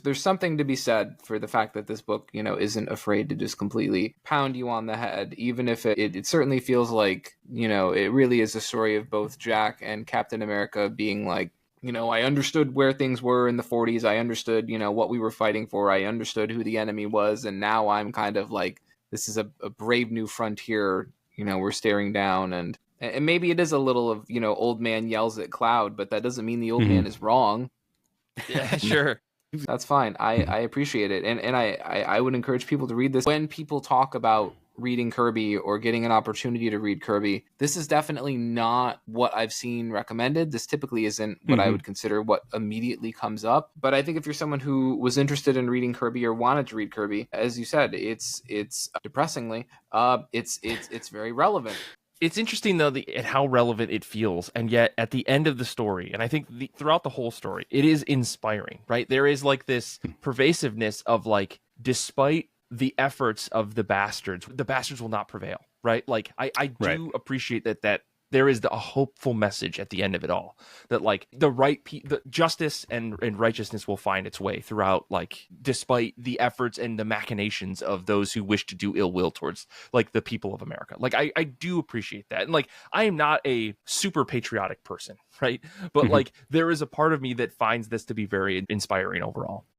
There's something to be said for the fact that this book, you know, isn't afraid to just completely pound you on the head, even if it certainly feels like, you know, it really is a story of both Jack and Captain America being like, you know, I understood where things were in the 40s. I understood, you know, what we were fighting for. I understood who the enemy was. And now I'm kind of like, this is a brave new frontier, you know, we're staring down. And maybe it is a little of, you know, old man yells at cloud, but that doesn't mean the old man is wrong. Yeah, sure. That's fine. I appreciate it. And I would encourage people to read this. When people talk about reading Kirby or getting an opportunity to read Kirby, this is definitely not what I've seen recommended. This typically isn't what I would consider what immediately comes up. But I think if you're someone who was interested in reading Kirby or wanted to read Kirby, as you said, it's depressingly, it's very relevant. It's interesting, though, at how relevant it feels. And yet, at the end of the story, and I think throughout the whole story, it is inspiring, right? There is like this pervasiveness of like, despite the efforts of the bastards will not prevail, right? Like, I do appreciate that there is a hopeful message at the end of it all, that like the justice and righteousness will find its way throughout, like, despite the efforts and the machinations of those who wish to do ill will towards like the people of America. Like, I do appreciate that. And like, I am not a super patriotic person, right? But like, there is a part of me that finds this to be very inspiring overall.